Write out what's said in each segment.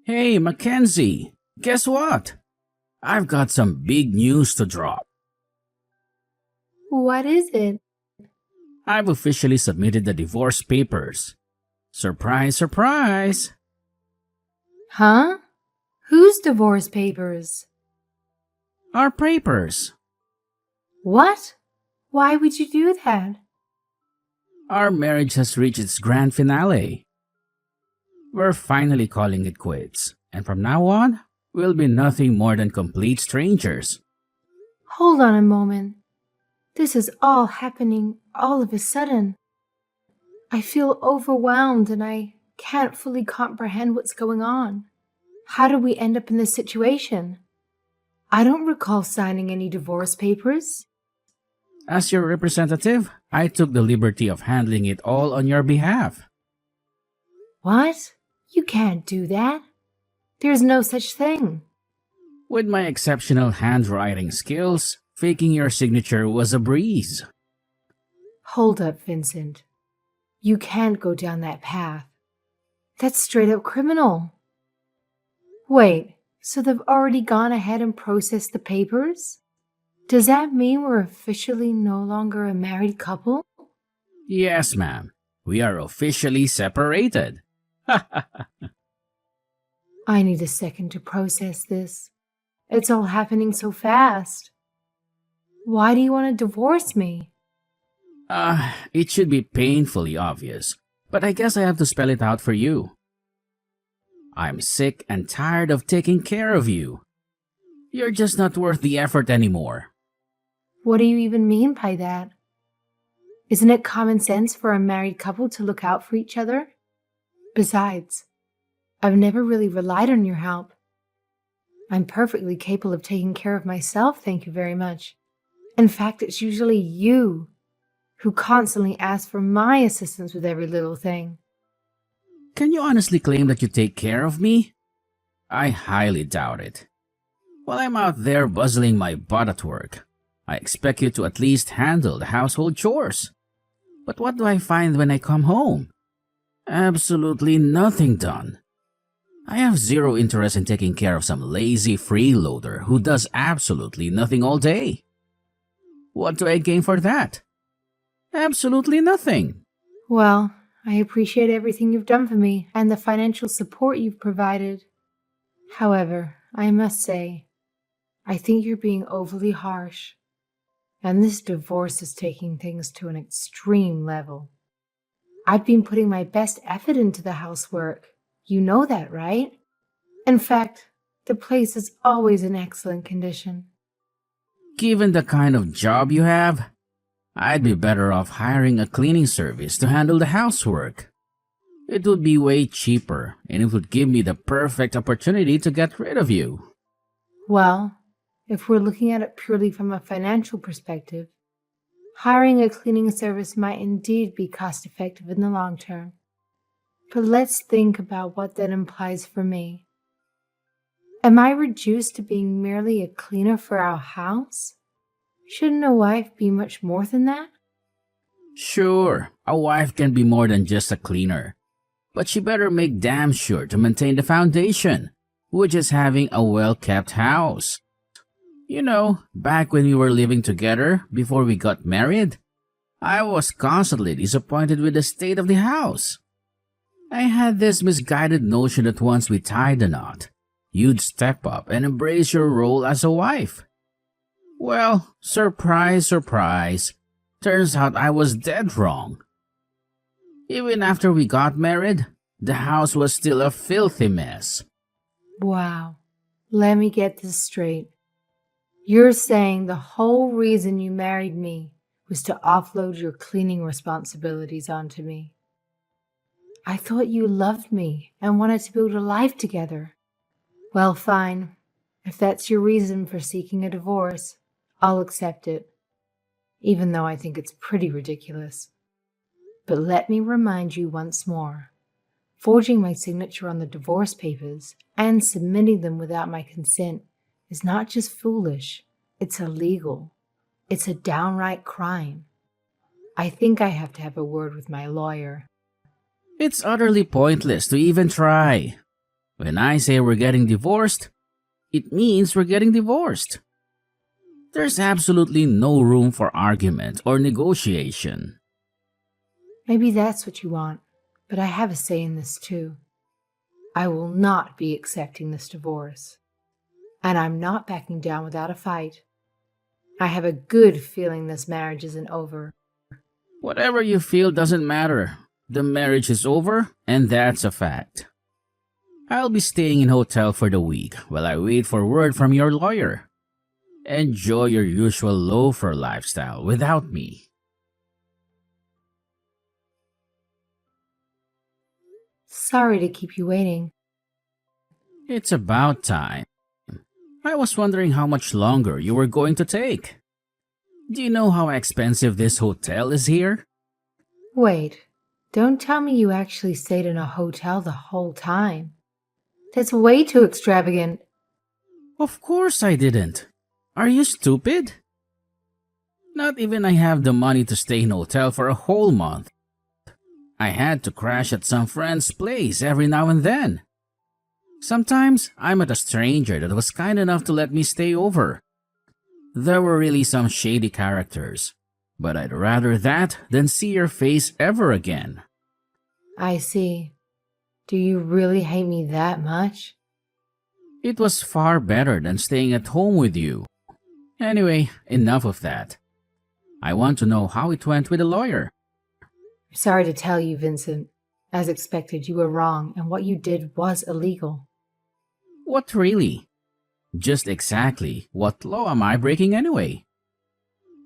Hey, Mackenzie, guess what? I've got some big news to drop. What is it? I've officially submitted the divorce papers. Surprise, surprise! Huh? Whose divorce papers? Our papers. What? Why would you do that? Our marriage has reached its grand finale. We're finally calling it quits, and from now on, we'll be nothing more than complete strangers. Hold on a moment. This is all happening all of a sudden. I feel overwhelmed and I can't fully comprehend what's going on. How did we end up in this situation? I don't recall signing any divorce papers. As your representative, I took the liberty of handling it all on your behalf. What? You can't do that. There's no such thing. With my exceptional handwriting skills, faking your signature was a breeze. Hold up, Vincent. You can't go down that path. That's straight up criminal. Wait, so they've already gone ahead and processed the papers? Does that mean we're officially no longer a married couple? Yes, ma'am. We are officially separated. I need a second to process this. It's all happening so fast. Why do you want to divorce me? It should be painfully obvious, but I guess I have to spell it out for you. I'm sick and tired of taking care of you. You're just not worth the effort anymore. What do you even mean by that? Isn't it common sense for a married couple to look out for each other? Besides, I've never really relied on your help. I'm perfectly capable of taking care of myself, thank you very much. In fact, it's usually you who constantly ask for my assistance with every little thing. Can you honestly claim that you take care of me? I highly doubt it. While I'm out there bustling my butt at work, I expect you to at least handle the household chores. But what do I find when I come home? Absolutely nothing done. I have zero interest in taking care of some lazy freeloader who does absolutely nothing all day. What do I gain for that? Absolutely nothing. Well, I appreciate everything you've done for me and the financial support you've provided. However, I must say, I think you're being overly harsh. And this divorce is taking things to an extreme level. I've been putting my best effort into the housework. You know that, right? In fact, the place is always in excellent condition. Given the kind of job you have, I'd be better off hiring a cleaning service to handle the housework. It would be way cheaper, and it would give me the perfect opportunity to get rid of you. Well, if we're looking at it purely from a financial perspective, hiring a cleaning service might indeed be cost-effective in the long term. But let's think about what that implies for me. Am I reduced to being merely a cleaner for our house? Shouldn't a wife be much more than that? Sure, a wife can be more than just a cleaner, but she better make damn sure to maintain the foundation, which is having a well-kept house. You know, back when we were living together before we got married, I was constantly disappointed with the state of the house. I had this misguided notion that once we tied the knot, you'd step up and embrace your role as a wife. Well, surprise, surprise, turns out I was dead wrong. Even after we got married, the house was still a filthy mess. Wow. Let me get this straight. You're saying the whole reason you married me was to offload your cleaning responsibilities onto me. I thought you loved me and wanted to build a life together. Well, fine. If that's your reason for seeking a divorce, I'll accept it, even though I think it's pretty ridiculous. But let me remind you once more, forging my signature on the divorce papers and submitting them without my consent is not just foolish, it's illegal. It's a downright crime. I think I have to have a word with my lawyer. It's utterly pointless to even try. When I say we're getting divorced, it means we're getting divorced. There's absolutely no room for argument or negotiation. Maybe that's what you want, but I have a say in this too. I will not be accepting this divorce. And I'm not backing down without a fight. I have a good feeling this marriage isn't over. Whatever you feel doesn't matter. The marriage is over, and that's a fact. I'll be staying in hotel for the week while I wait for word from your lawyer. Enjoy your usual loafer lifestyle without me. Sorry to keep you waiting. It's about time. I was wondering how much longer you were going to take. Do you know how expensive this hotel is here? Wait, don't tell me you actually stayed in a hotel the whole time. That's way too extravagant. Of course I didn't. Are you stupid? Not even I have the money to stay in a hotel for a whole month. I had to crash at some friend's place every now and then. Sometimes I met a stranger that was kind enough to let me stay over. There were really some shady characters, but I'd rather that than see your face ever again. I see. Do you really hate me that much? It was far better than staying at home with you. Anyway, enough of that. I want to know how it went with the lawyer. Sorry to tell you, Vincent. As expected, you were wrong, and what you did was illegal. What really? Just exactly what law am I breaking anyway?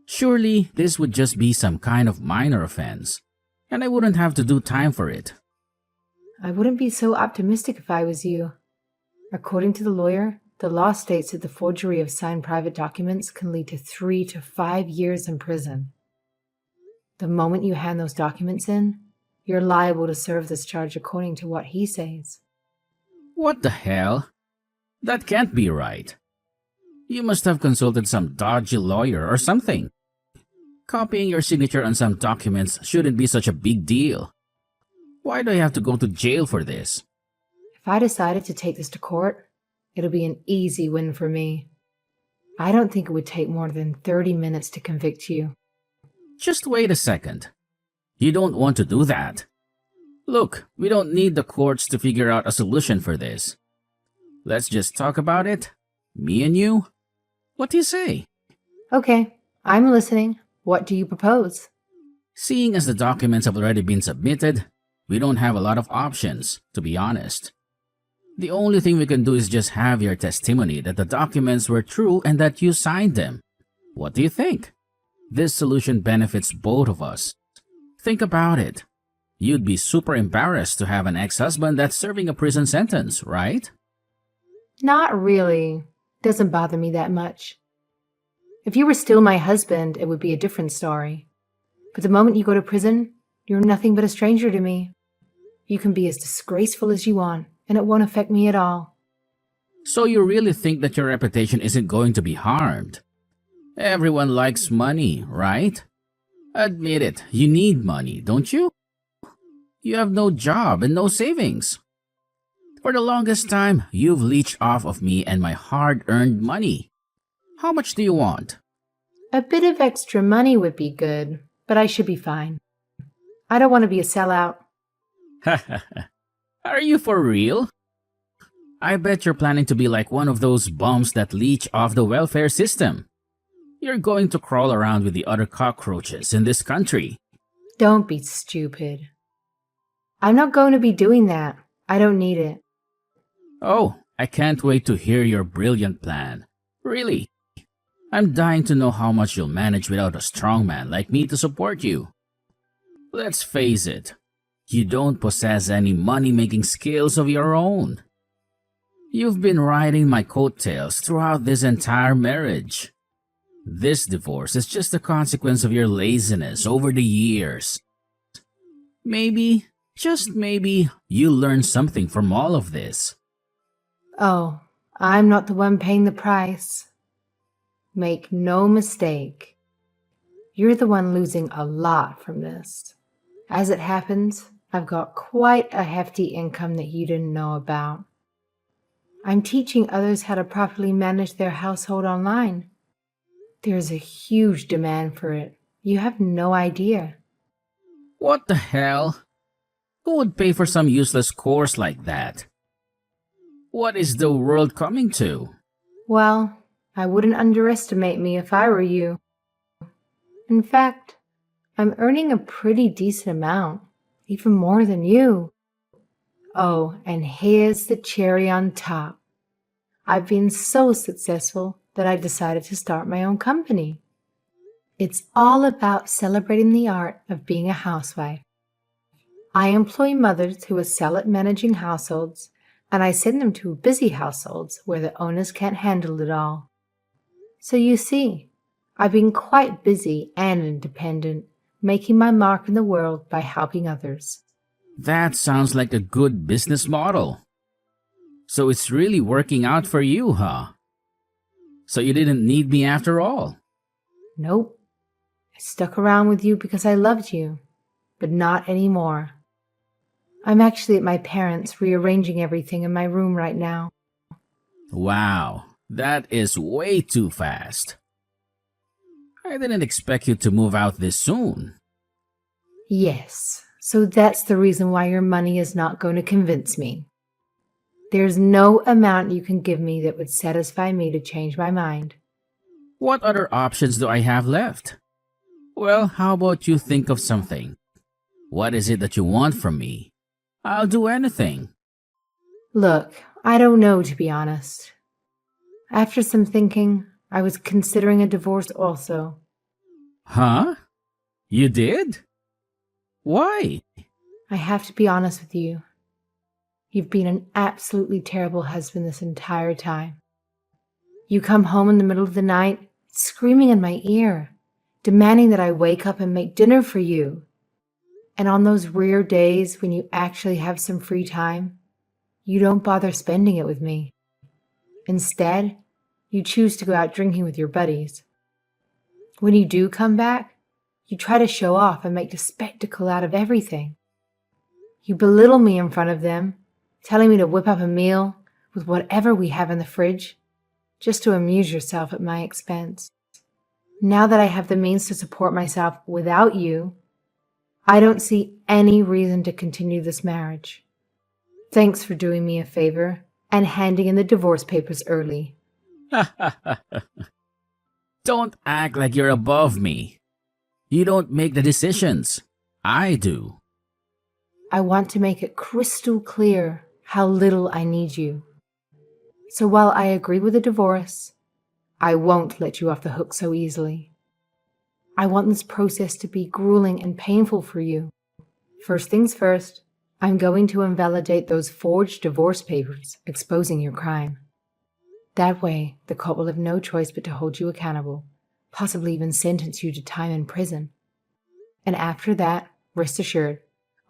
Surely this would just be some kind of minor offense, and I wouldn't have to do time for it. I wouldn't be so optimistic if I was you. According to the lawyer, the law states that the forgery of signed private documents can lead to 3 to 5 years in prison. The moment you hand those documents in, you're liable to serve this charge according to what he says. What the hell? That can't be right. You must have consulted some dodgy lawyer or something. Copying your signature on some documents shouldn't be such a big deal. Why do I have to go to jail for this? If I decided to take this to court, it'll be an easy win for me. I don't think it would take more than 30 minutes to convict you. Just wait a second. You don't want to do that. Look, we don't need the courts to figure out a solution for this. Let's just talk about it. Me and you. What do you say? Okay, I'm listening. What do you propose? Seeing as the documents have already been submitted, we don't have a lot of options, to be honest. The only thing we can do is just have your testimony that the documents were true and that you signed them. What do you think? This solution benefits both of us. Think about it. You'd be super embarrassed to have an ex-husband that's serving a prison sentence, right? Not really. Doesn't bother me that much. If you were still my husband, it would be a different story. But the moment you go to prison, you're nothing but a stranger to me. You can be as disgraceful as you want, and it won't affect me at all. So you really think that your reputation isn't going to be harmed? Everyone likes money, right? Admit it, you need money, don't you? You have no job and no savings. For the longest time, you've leached off of me and my hard-earned money. How much do you want? A bit of extra money would be good, but I should be fine. I don't want to be a sellout. Are you for real? I bet you're planning to be like one of those bums that leech off the welfare system. You're going to crawl around with the other cockroaches in this country. Don't be stupid. I'm not going to be doing that. I don't need it. Oh, I can't wait to hear your brilliant plan. Really. I'm dying to know how much you'll manage without a strong man like me to support you. Let's face it, you don't possess any money-making skills of your own. You've been riding my coattails throughout this entire marriage. This divorce is just a consequence of your laziness over the years. Maybe, just maybe, you'll learn something from all of this. Oh, I'm not the one paying the price. Make no mistake. You're the one losing a lot from this. As it happens, I've got quite a hefty income that you didn't know about. I'm teaching others how to properly manage their household online. There's a huge demand for it. You have no idea. What the hell? Who would pay for some useless course like that? What is the world coming to? Well, I wouldn't underestimate me if I were you. In fact, I'm earning a pretty decent amount, even more than you. Oh, and here's the cherry on top. I've been so successful that I decided to start my own company. It's all about celebrating the art of being a housewife. I employ mothers who excel at managing households, and I send them to busy households where the owners can't handle it all. So you see, I've been quite busy and independent, making my mark in the world by helping others. That sounds like a good business model. So it's really working out for you, huh? So you didn't need me after all. Nope, I stuck around with you because I loved you, but not anymore. I'm actually at my parents' rearranging everything in my room right now. Wow, that is way too fast. I didn't expect you to move out this soon. Yes, so that's the reason why your money is not going to convince me. There's no amount you can give me that would satisfy me to change my mind. What other options do I have left? Well, how about you think of something? What is it that you want from me? I'll do anything. Look, I don't know, to be honest. After some thinking, I was considering a divorce also. Huh? You did? Why? I have to be honest with you. You've been an absolutely terrible husband this entire time. You come home in the middle of the night, screaming in my ear, demanding that I wake up and make dinner for you. And on those rare days when you actually have some free time, you don't bother spending it with me. Instead, you choose to go out drinking with your buddies. When you do come back, you try to show off and make a spectacle out of everything. You belittle me in front of them, telling me to whip up a meal with whatever we have in the fridge, just to amuse yourself at my expense. Now that I have the means to support myself without you, I don't see any reason to continue this marriage. Thanks for doing me a favor and handing in the divorce papers early. Don't act like you're above me. You don't make the decisions. I do. I want to make it crystal clear how little I need you. So while I agree with the divorce, I won't let you off the hook so easily. I want this process to be grueling and painful for you. First things first, I'm going to invalidate those forged divorce papers exposing your crime. That way, the court will have no choice but to hold you accountable, possibly even sentence you to time in prison. And after that, rest assured,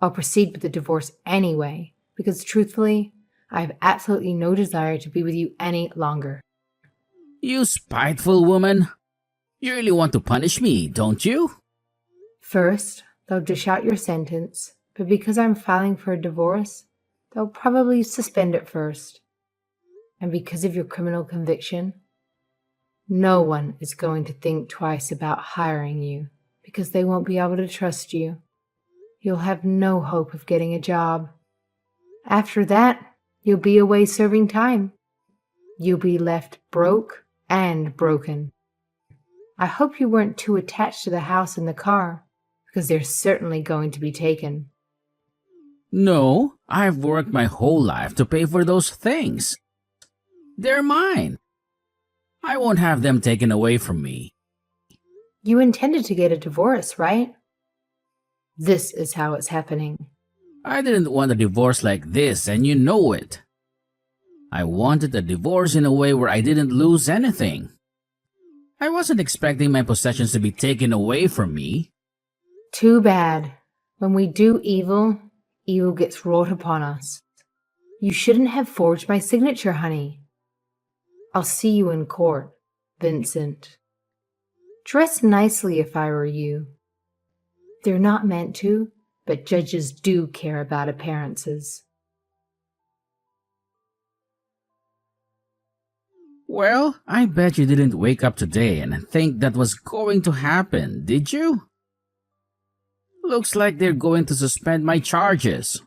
I'll proceed with the divorce anyway, because truthfully, I have absolutely no desire to be with you any longer. You spiteful woman. You really want to punish me, don't you? First, they'll dish out your sentence, but because I'm filing for a divorce, they'll probably suspend it first. And because of your criminal conviction, no one is going to think twice about hiring you because they won't be able to trust you. You'll have no hope of getting a job. After that, you'll be away serving time. You'll be left broke and broken. I hope you weren't too attached to the house and the car, because they're certainly going to be taken. No, I've worked my whole life to pay for those things. They're mine. I won't have them taken away from me. You intended to get a divorce, right? This is how it's happening. I didn't want a divorce like this, and you know it. I wanted a divorce in a way where I didn't lose anything. I wasn't expecting my possessions to be taken away from me. Too bad. When we do evil, evil gets wrought upon us. You shouldn't have forged my signature, honey. I'll see you in court, Vincent. Dress nicely if I were you. They're not meant to, but judges do care about appearances. Well, I bet you didn't wake up today and think that was going to happen, did you? Looks like they're going to suspend my charges.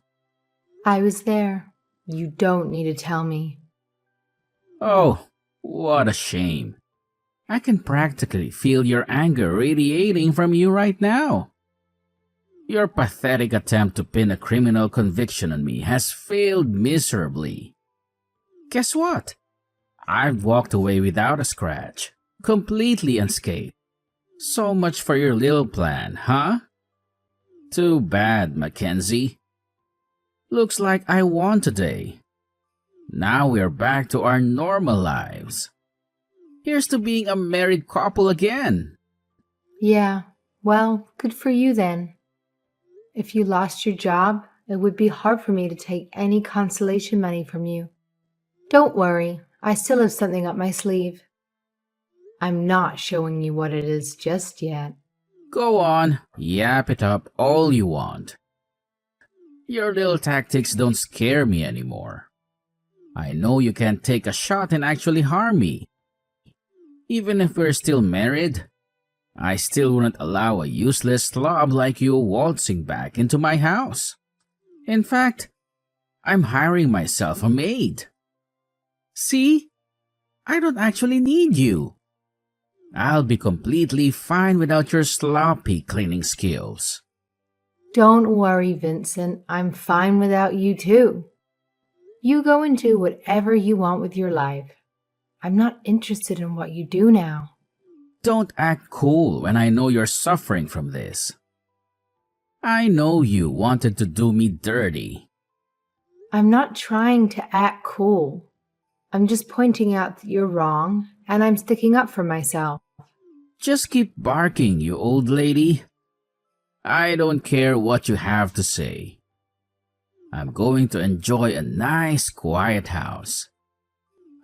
I was there. You don't need to tell me. Oh, what a shame. I can practically feel your anger radiating from you right now. Your pathetic attempt to pin a criminal conviction on me has failed miserably. Guess what? I've walked away without a scratch, completely unscathed. So much for your little plan, huh? Too bad, Mackenzie. Looks like I won today. Now we're back to our normal lives. Here's to being a married couple again. Yeah, well, good for you then. If you lost your job, it would be hard for me to take any consolation money from you. Don't worry, I still have something up my sleeve. I'm not showing you what it is just yet. Go on, yap it up all you want. Your little tactics don't scare me anymore. I know you can't take a shot and actually harm me. Even if we're still married, I still wouldn't allow a useless slob like you waltzing back into my house. In fact, I'm hiring myself a maid. See? I don't actually need you. I'll be completely fine without your sloppy cleaning skills. Don't worry, Vincent. I'm fine without you too. You go and do whatever you want with your life. I'm not interested in what you do now. Don't act cool when I know you're suffering from this. I know you wanted to do me dirty. I'm not trying to act cool. I'm just pointing out that you're wrong, and I'm sticking up for myself. Just keep barking, you old lady. I don't care what you have to say. I'm going to enjoy a nice, quiet house.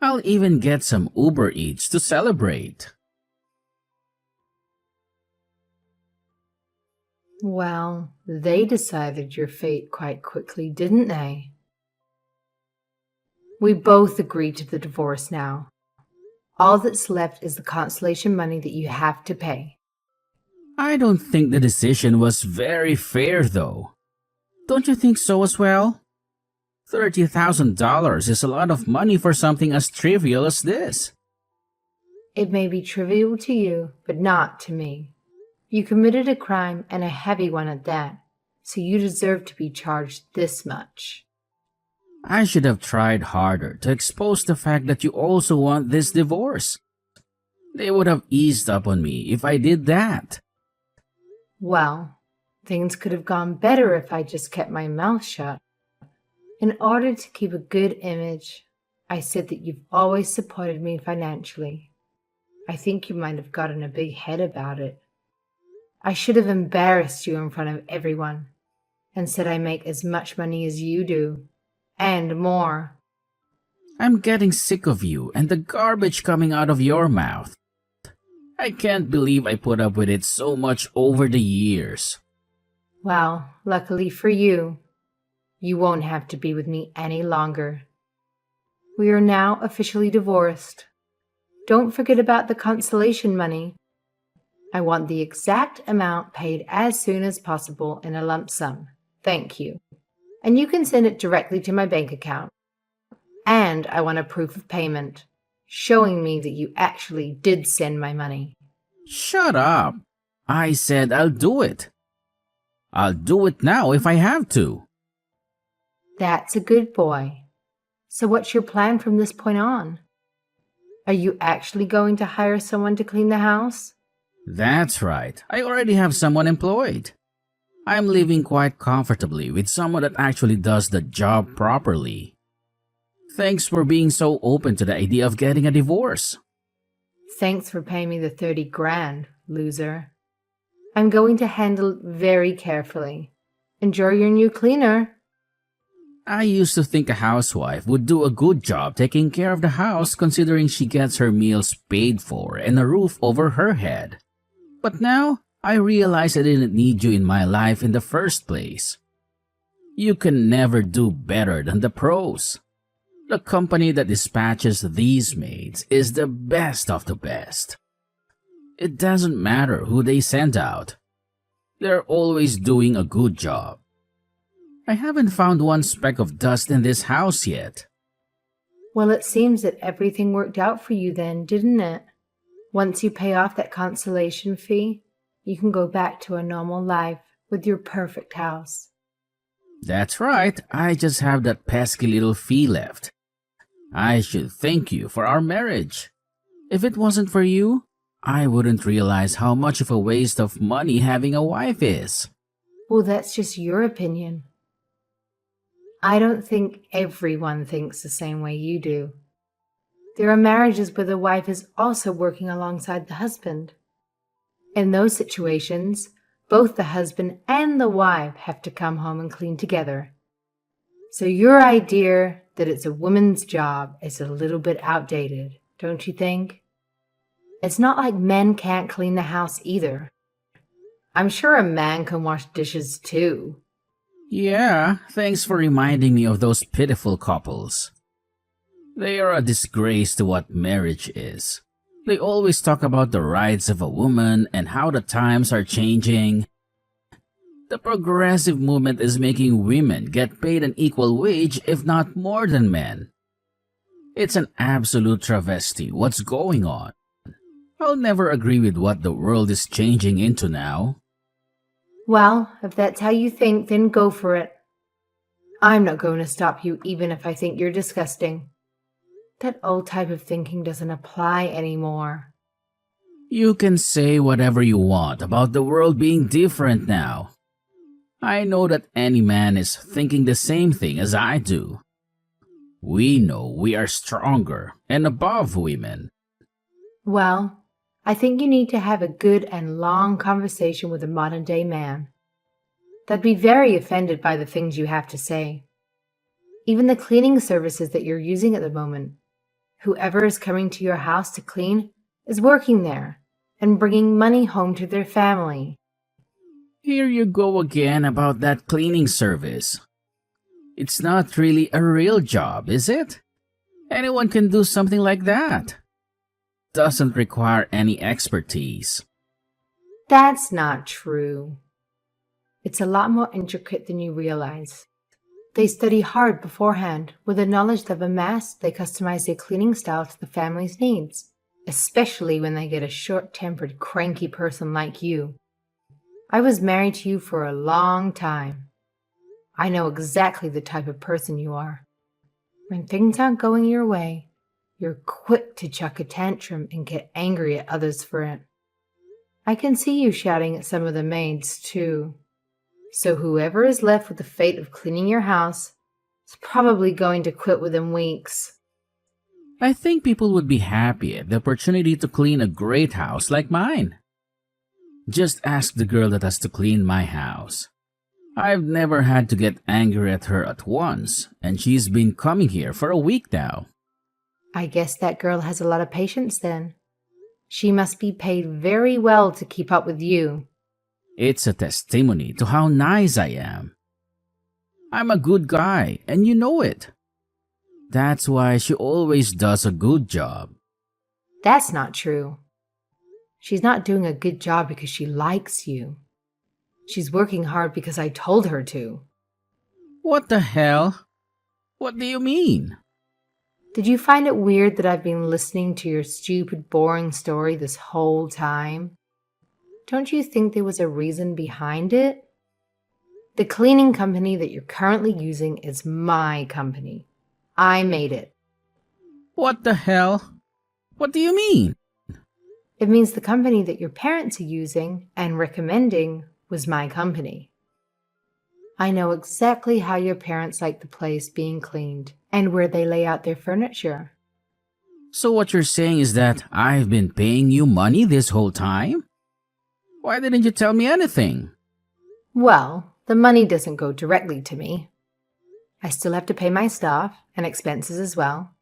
I'll even get some Uber Eats to celebrate. Well, they decided your fate quite quickly, didn't they? We both agreed to the divorce now. All that's left is the consolation money that you have to pay. I don't think the decision was very fair, though. Don't you think so as well? $30,000 is a lot of money for something as trivial as this. It may be trivial to you, but not to me. You committed a crime, and a heavy one at that, so you deserve to be charged this much. I should have tried harder to expose the fact that you also want this divorce. They would have eased up on me if I did that. Well, things could have gone better if I just kept my mouth shut. In order to keep a good image, I said that you've always supported me financially. I think you might have gotten a big head about it. I should have embarrassed you in front of everyone and said I make as much money as you do, and more. I'm getting sick of you and the garbage coming out of your mouth. I can't believe I put up with it so much over the years. Well, luckily for you, you won't have to be with me any longer. We are now officially divorced. Don't forget about the consolation money. I want the exact amount paid as soon as possible in a lump sum. Thank you. And you can send it directly to my bank account. And I want a proof of payment, showing me that you actually did send my money. Shut up. I said I'll do it. I'll do it now if I have to. That's a good boy. So what's your plan from this point on? Are you actually going to hire someone to clean the house? That's right. I already have someone employed. I'm living quite comfortably with someone that actually does the job properly. Thanks for being so open to the idea of getting a divorce. Thanks for paying me the 30 grand, loser. I'm going to handle it very carefully. Enjoy your new cleaner. I used to think a housewife would do a good job taking care of the house considering she gets her meals paid for and a roof over her head. But now, I realize I didn't need you in my life in the first place. You can never do better than the pros. The company that dispatches these maids is the best of the best. It doesn't matter who they send out. They're always doing a good job. I haven't found one speck of dust in this house yet. Well, it seems that everything worked out for you then, didn't it? Once you pay off that consolation fee, you can go back to a normal life with your perfect house. That's right, I just have that pesky little fee left. I should thank you for our marriage. If it wasn't for you, I wouldn't realize how much of a waste of money having a wife is. Well, that's just your opinion. I don't think everyone thinks the same way you do. There are marriages where the wife is also working alongside the husband. In those situations, both the husband and the wife have to come home and clean together. So your idea that it's a woman's job is a little bit outdated, don't you think? It's not like men can't clean the house either. I'm sure a man can wash dishes too. Yeah, thanks for reminding me of those pitiful couples. They are a disgrace to what marriage is. They always talk about the rights of a woman and how the times are changing. The progressive movement is making women get paid an equal wage, if not more than men. It's an absolute travesty what's going on. I'll never agree with what the world is changing into now. Well, if that's how you think, then go for it. I'm not going to stop you even if I think you're disgusting. That old type of thinking doesn't apply anymore. You can say whatever you want about the world being different now. I know that any man is thinking the same thing as I do. We know we are stronger and above women. Well, I think you need to have a good and long conversation with a modern day man. They'd be very offended by the things you have to say. Even the cleaning services that you're using at the moment. Whoever is coming to your house to clean is working there and bringing money home to their family. Here you go again about that cleaning service. It's not really a real job, is it? Anyone can do something like that. Doesn't require any expertise. That's not true. It's a lot more intricate than you realize. They study hard beforehand. With the knowledge they've amassed, they customize their cleaning style to the family's needs, especially when they get a short-tempered, cranky person like you. I was married to you for a long time. I know exactly the type of person you are. When things aren't going your way, you're quick to chuck a tantrum and get angry at others for it. I can see you shouting at some of the maids, too. So whoever is left with the fate of cleaning your house is probably going to quit within weeks. I think people would be happy at the opportunity to clean a great house like mine. Just ask the girl that has to clean my house. I've never had to get angry at her at once, and she's been coming here for a week now. I guess that girl has a lot of patience then. She must be paid very well to keep up with you. It's a testimony to how nice I am. I'm a good guy, and you know it. That's why she always does a good job. That's not true. She's not doing a good job because she likes you. She's working hard because I told her to. What the hell? What do you mean? Did you find it weird that I've been listening to your stupid, boring story this whole time? Don't you think there was a reason behind it? The cleaning company that you're currently using is my company. I made it. What the hell? What do you mean? It means the company that your parents are using and recommending was my company. I know exactly how your parents like the place being cleaned and where they lay out their furniture. So what you're saying is that I've been paying you money this whole time? Why didn't you tell me anything? Well, the money doesn't go directly to me. I still have to pay my staff and expenses as well.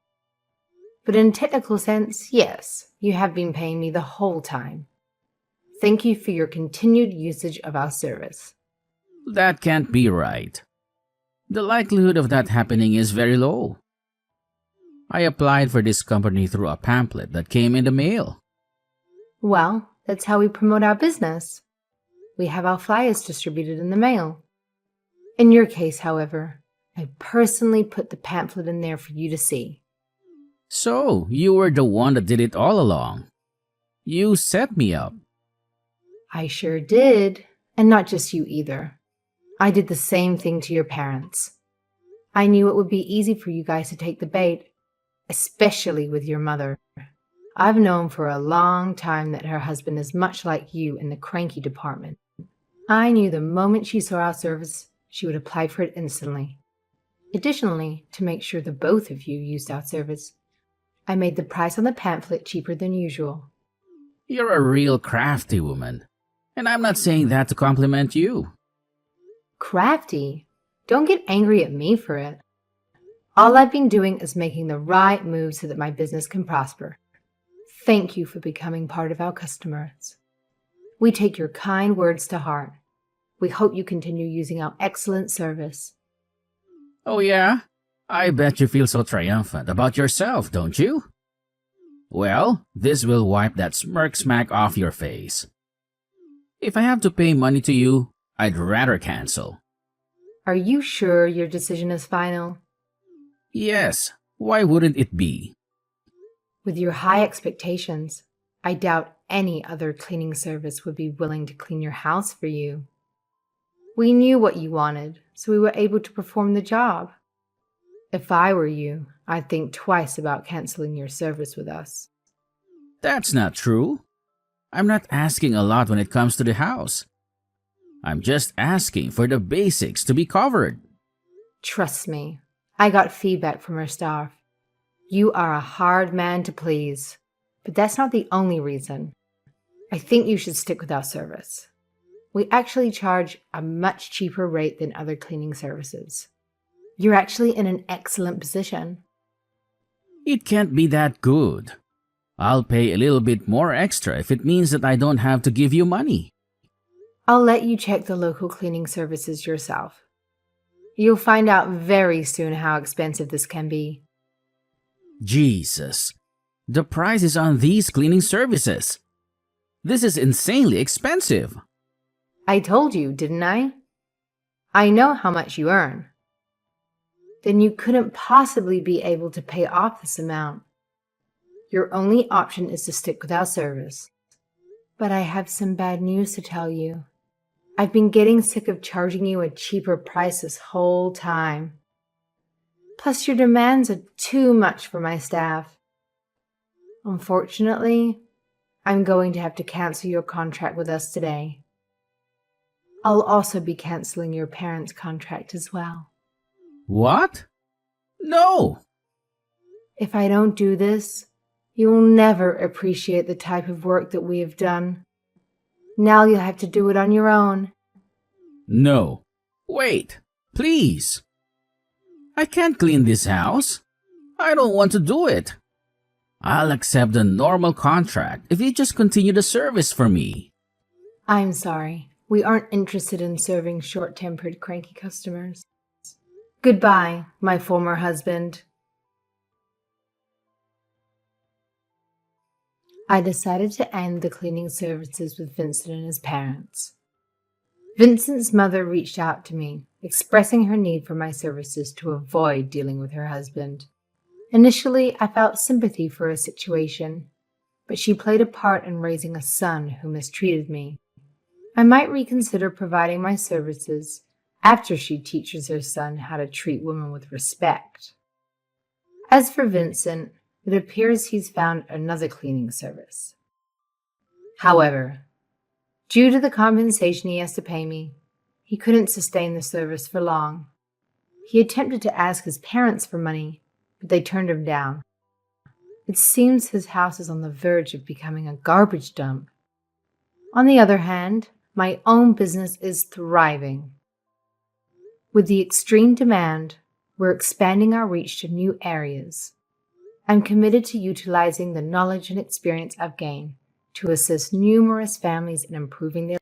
But in a technical sense, yes, you have been paying me the whole time. Thank you for your continued usage of our service. That can't be right. The likelihood of that happening is very low. I applied for this company through a pamphlet that came in the mail. Well, that's how we promote our business. We have our flyers distributed in the mail. In your case, however, I personally put the pamphlet in there for you to see. So, you were the one that did it all along. You set me up. I sure did, and not just you either. I did the same thing to your parents. I knew it would be easy for you guys to take the bait, especially with your mother. I've known for a long time that her husband is much like you in the cranky department. I knew the moment she saw our service, she would apply for it instantly. Additionally, to make sure the both of you used our service, I made the price on the pamphlet cheaper than usual. You're a real crafty woman. And I'm not saying that to compliment you. Crafty? Don't get angry at me for it. All I've been doing is making the right moves so that my business can prosper. Thank you for becoming part of our customers. We take your kind words to heart. We hope you continue using our excellent service. Oh yeah? I bet you feel so triumphant about yourself, don't you? Well, this will wipe that smack off your face. If I have to pay money to you, I'd rather cancel. Are you sure your decision is final? Yes, why wouldn't it be? With your high expectations, I doubt any other cleaning service would be willing to clean your house for you. We knew what you wanted, so we were able to perform the job. If I were you, I'd think twice about canceling your service with us. That's not true. I'm not asking a lot when it comes to the house. I'm just asking for the basics to be covered. Trust me, I got feedback from our staff. You are a hard man to please, but that's not the only reason. I think you should stick with our service. We actually charge a much cheaper rate than other cleaning services. You're actually in an excellent position. It can't be that good. I'll pay a little bit more extra if it means that I don't have to give you money. I'll let you check the local cleaning services yourself. You'll find out very soon how expensive this can be. Jesus, the price is on these cleaning services. This is insanely expensive. I told you, didn't I? I know how much you earn. Then you couldn't possibly be able to pay off this amount. Your only option is to stick with our service. But I have some bad news to tell you. I've been getting sick of charging you a cheaper price this whole time. Plus, your demands are too much for my staff. Unfortunately, I'm going to have to cancel your contract with us today. I'll also be canceling your parents' contract as well. What? No! If I don't do this, you will never appreciate the type of work that we have done. Now you'll have to do it on your own. No. Wait, please. I can't clean this house. I don't want to do it. I'll accept the normal contract if you just continue the service for me. I'm sorry. We aren't interested in serving short-tempered, cranky customers. Goodbye, my former husband. I decided to end the cleaning services with Vincent and his parents. Vincent's mother reached out to me, expressing her need for my services to avoid dealing with her husband. Initially, I felt sympathy for her situation, but she played a part in raising a son who mistreated me. I might reconsider providing my services after she teaches her son how to treat women with respect. As for Vincent, it appears he's found another cleaning service. However, due to the compensation he has to pay me, he couldn't sustain the service for long. He attempted to ask his parents for money, but they turned him down. It seems his house is on the verge of becoming a garbage dump. On the other hand, my own business is thriving. With the extreme demand, we're expanding our reach to new areas. I'm committed to utilizing the knowledge and experience I've gained to assist numerous families in improving their